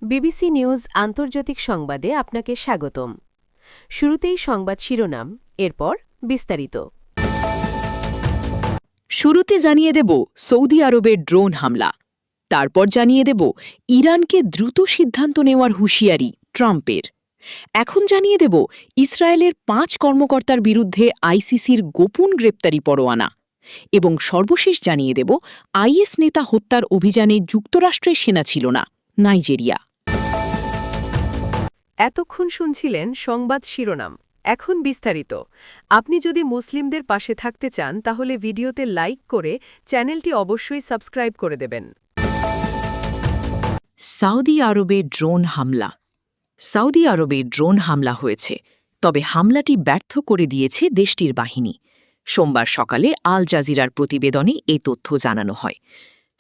BBC news আন্তর্জাতিক সংবাদে আপনাকে স্বাগতম। শুরুতেই সংবাদ শিরোনাম, এরপর বিস্তারিত। শুরুতে জানিয়ে দেব সৌদি আরবের ড্রোন হামলা, তারপর জানিয়ে দেব ইরানকে দ্রুত সিদ্ধান্ত নেওয়ার হুঁশিয়ারি ট্রাম্পের। এখন জানিয়ে দেব ইসরায়েলের 5 কর্মকর্তার বিরুদ্ধে আইসিসির গোপন গ্রেপ্তারি পরোয়ানা এবং সর্বশেষ জানিয়ে দেব আইএস নেতা হত্যার অভিযানে যুক্তরাষ্ট্রের সেনা ছিল না, নাইজেরিয়া। এতক্ষণ শুনছিলেন সংবাদ শিরোনাম, এখন বিস্তারিত। আপনি যদি মুসলিমদের পাশে থাকতে চান তাহলে ভিডিওতে লাইক করে চ্যানেলটি অবশ্যই সাবস্ক্রাইব করে দেবেন। সৌদি আরবে ড্রোন হামলা। সৌদি আরবে ড্রোন হামলা হয়েছে, তবে হামলাটি ব্যর্থ করে দিয়েছে দেশটির বাহিনী। সোমবার সকালে আল জাজিরার প্রতিবেদনে এ তথ্য জানানো হয়।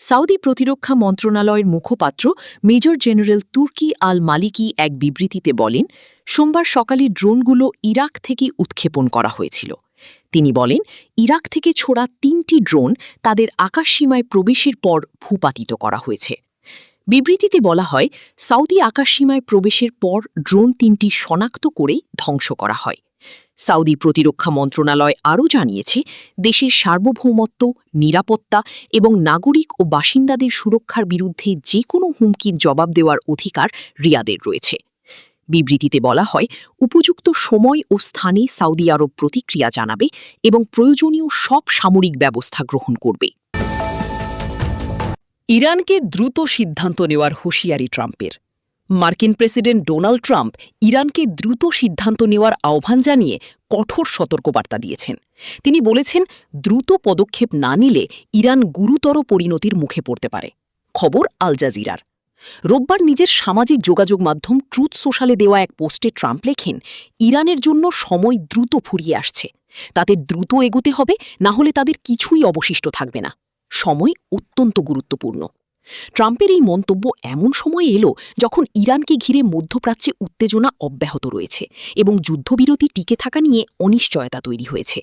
সৌদি প্রতিরক্ষা মন্ত্রণালয়ের মুখপাত্র মেজর জেনারেল তুর্কি আল মালিকি এক বিবৃতিতে বলেন, সোমবার সকালে ড্রোনগুলো ইরাক থেকে উৎক্ষেপণ করা হয়েছিল। তিনি বলেন, ইরাক থেকে ছোড়া 3টি ড্রোন তাদের আকাশসীমায় প্রবেশের পর ভূপাতিত করা হয়েছে। বিবৃতিতে বলা হয়, সৌদি আকাশসীমায় প্রবেশের পর ড্রোন 3টি শনাক্ত করে ধ্বংস করা হয়। সৌদি প্রতিরক্ষা মন্ত্রণালয় আরও জানিয়েছে, দেশের সার্বভৌমত্ব, নিরাপত্তা এবং নাগরিক ও বাসিন্দাদের সুরক্ষার বিরুদ্ধে যে কোনো হুমকির জবাব দেওয়ার অধিকার রিয়াদের রয়েছে। বিবৃতিতে বলা হয়, উপযুক্ত সময় ও স্থানে সৌদি আরব প্রতিক্রিয়া জানাবে এবং প্রয়োজনীয় সব সামরিক ব্যবস্থা গ্রহণ করবে। ইরানকে দ্রুত সিদ্ধান্ত নেওয়ার হুঁশিয়ারি ট্রাম্পের। মার্কিন প্রেসিডেন্ট ডোনাল্ড ট্রাম্প ইরানকে দ্রুত সিদ্ধান্ত নেওয়ার আহ্বান জানিয়ে কঠোর সতর্কবার্তা দিয়েছেন। তিনি বলেছেন, দ্রুত পদক্ষেপ না নিলে ইরান গুরুতর পরিণতির মুখে পড়তে পারে। খবর আল জাজিরার। রোববার নিজের সামাজিক যোগাযোগ মাধ্যম ট্রুথ সোশ্যালে দেওয়া এক পোস্টে ট্রাম্প লেখেন, ইরানের জন্য সময় দ্রুত ফুরিয়ে আসছে। তাদের দ্রুত এগোতে হবে, না হলে তাদের কিছুই অবশিষ্ট থাকবে না। সময় অত্যন্ত গুরুত্বপূর্ণ। ট্রাম্পের এই মন্তব্য এমন সময় এলো যখন ইরানকে ঘিরে মধ্যপ্রাচ্যে উত্তেজনা অব্যাহত রয়েছে এবং যুদ্ধবিরতি টিকে থাকা নিয়ে অনিশ্চয়তা তৈরি হয়েছে।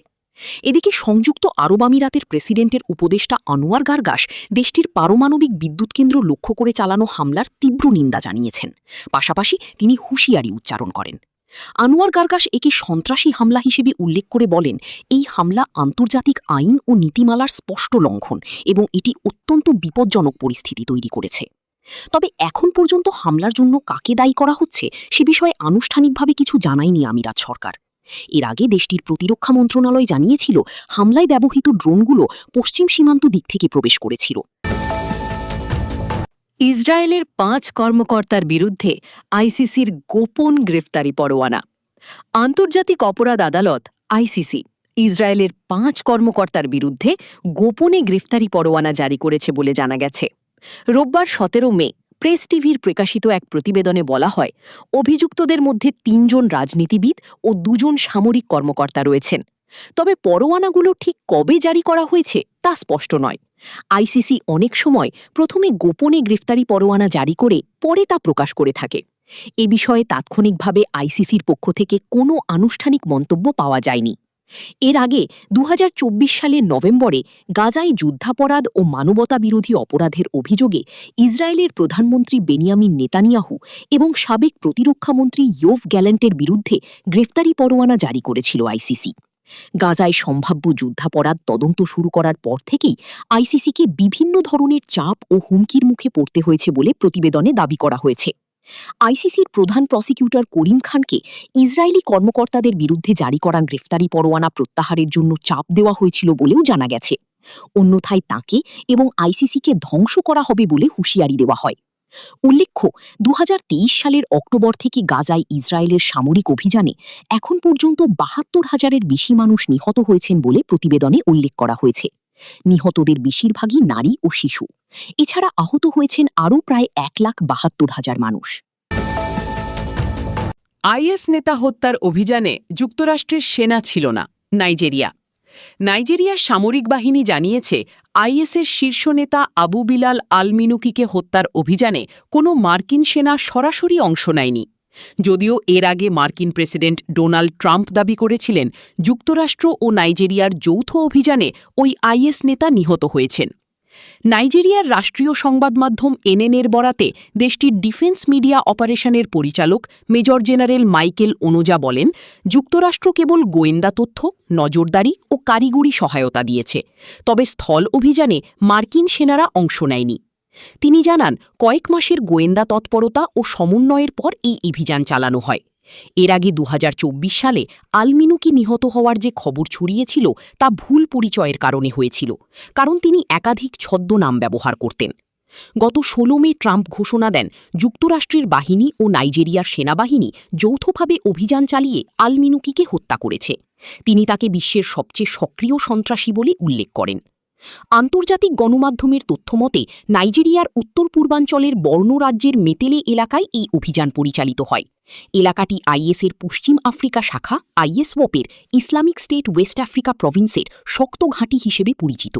এদিকে সংযুক্ত আরব আমিরাতের প্রেসিডেন্টের উপদেষ্টা আনোয়ার গার্গাস দেশটির পারমাণবিক বিদ্যুৎ কেন্দ্র লক্ষ্য করে চালানো হামলার তীব্র নিন্দা জানিয়েছেন। পাশাপাশি তিনি হুঁশিয়ারি উচ্চারণ করেন। আনোয়ার গার্গাস একে সন্ত্রাসী হামলা হিসেবে উল্লেখ করে বলেন, এই হামলা আন্তর্জাতিক আইন ও নীতিমালার স্পষ্ট লঙ্ঘন এবং এটি অত্যন্ত বিপজ্জনক পরিস্থিতি তৈরি করেছে। তবে এখন পর্যন্ত হামলার জন্য কাকে দায়ী করা হচ্ছে সে বিষয়ে আনুষ্ঠানিকভাবে কিছু জানায়নি আমিরাত সরকার। এর আগে দেশটির প্রতিরক্ষা মন্ত্রণালয় জানিয়েছিল, হামলায় ব্যবহৃত ড্রোনগুলো পশ্চিম সীমান্ত দিক থেকে প্রবেশ করেছিল। ইসরায়েলের 5 কর্মকর্তার বিরুদ্ধে আইসিসির গোপন গ্রেফতারি পরোয়ানা। আন্তর্জাতিক অপরাধ আদালত আইসিসি ইসরায়েলের 5 কর্মকর্তার বিরুদ্ধে গোপনে গ্রেফতারি পরোয়ানা জারি করেছে বলে জানা গেছে। রোববার 17 মে প্রেস টিভির প্রকাশিত এক প্রতিবেদনে বলা হয়, অভিযুক্তদের মধ্যে 3 জন রাজনীতিবিদ ও 2 জন সামরিক কর্মকর্তা রয়েছেন। তবে পরোয়ানাগুলো ঠিক কবে জারি করা হয়েছে তা স্পষ্ট নয়। আইসিসি অনেক সময় প্রথমে গোপনে গ্রেফতারি পরোয়ানা জারি করে পরে তা প্রকাশ করে থাকে। এ বিষয়ে তাৎক্ষণিকভাবে আইসিসির পক্ষ থেকে কোনো আনুষ্ঠানিক মন্তব্য পাওয়া যায়নি। এর আগে 2024 সালের নভেম্বরে গাজায় যুদ্ধাপরাধ ও মানবতাবিরোধী অপরাধের অভিযোগে ইসরায়েলের প্রধানমন্ত্রী বেনিয়ামিন নেতানিয়াহু এবং সাবেক প্রতিরক্ষামন্ত্রী ইয়োভ গ্যালেন্টের বিরুদ্ধে গ্রেফতারি পরোয়ানা জারি করেছিল আইসিসি। গাজায় সম্ভাব্য যুদ্ধাপরাধ তদন্ত শুরু করার পর থেকেই আইসিসিকে বিভিন্ন ধরনের চাপ ও হুমকির মুখে পড়তে হয়েছে বলে প্রতিবেদনে দাবি করা হয়েছে। আইসিসির প্রধান প্রসিকিউটর করিম খানকে ইসরায়েলি কর্মকর্তাদের বিরুদ্ধে জারি করা গ্রেফতারি পরোয়ানা প্রত্যাহারের জন্য চাপ দেওয়া হয়েছিল বলেও জানা গেছে। অন্যথায় তাঁকে এবং আইসিসিকে ধ্বংস করা হবে বলে হুঁশিয়ারি দেওয়া হয়। উল্লেখ্য, 2023 সালের অক্টোবর থেকে গাজায় ইসরায়েলের সামরিক অভিযানে এখন পর্যন্ত 72,000-এর বেশি মানুষ নিহত হয়েছেন বলে প্রতিবেদনে উল্লেখ করা হয়েছে। নিহতদের বেশিরভাগই নারী ও শিশু। এছাড়া আহত হয়েছেন আরও প্রায় 1,72,000 মানুষ। আইএস নেতা হত্যার অভিযানে যুক্তরাষ্ট্রের সেনা ছিল না, নাইজেরিয়া। নাইজেরিয়ার সামরিক বাহিনী জানিয়েছে, আইএসের শীর্ষ নেতা আবু বিলাল আল মিনুকিকে হত্যার অভিযানে কোনো মার্কিন সেনা সরাসরি অংশ নেয়নি। যদিও এর আগে মার্কিন প্রেসিডেন্ট ডোনাল্ড ট্রাম্প দাবি করেছিলেন, যুক্তরাষ্ট্র ও নাইজেরিয়ার যৌথ অভিযানে ওই আইএস নেতা নিহত হয়েছেন। নাইজেরিয়ার রাষ্ট্রীয় সংবাদ মাধ্যম এনএনের বরাতে দেশটির ডিফেন্স মিডিয়া অপারেশনের পরিচালক মেজর জেনারেল মাইকেল ওনোজা বলেন, যুক্তরাষ্ট্র কেবল গোয়েন্দা তথ্য, নজরদারি ও কারিগরি সহায়তা দিয়েছে, তবে স্থল অভিযানে মার্কিন সেনারা অংশ নেয়নি। তিনি জানান, কয়েক মাসের গোয়েন্দা তৎপরতা ও সমন্বয়ের পর এই অভিযান চালানো হয়। এর আগে ২০২৪ সালে আলমিনুকি নিহত হওয়ার যে খবর ছড়িয়েছিল তা ভুল পরিচয়ের কারণে হয়েছিল, কারণ তিনি একাধিক ছদ্মনাম ব্যবহার করতেন। গত ১৬ মে ট্রাম্প ঘোষণা দেন, যুক্তরাষ্ট্রের বাহিনী ও নাইজেরিয়ার সেনাবাহিনী যৌথভাবে অভিযান চালিয়ে আলমিনুকিকে হত্যা করেছে। তিনি তাকে বিশ্বের সবচেয়ে সক্রিয় সন্ত্রাসী বলে উল্লেখ করেন। আন্তর্জাতিক গণমাধ্যমের তথ্যমতে নাইজেরিয়ার উত্তর পূর্বাঞ্চলের বর্নো রাজ্যের মেতেলে এলাকায় এই অভিযান পরিচালিত হয়। এলাকাটি আইএসের পশ্চিম আফ্রিকা শাখা আইএসওপের ইসলামিক স্টেট ওয়েস্ট আফ্রিকা প্রভিন্সের শক্ত ঘাঁটি হিসেবে পরিচিত।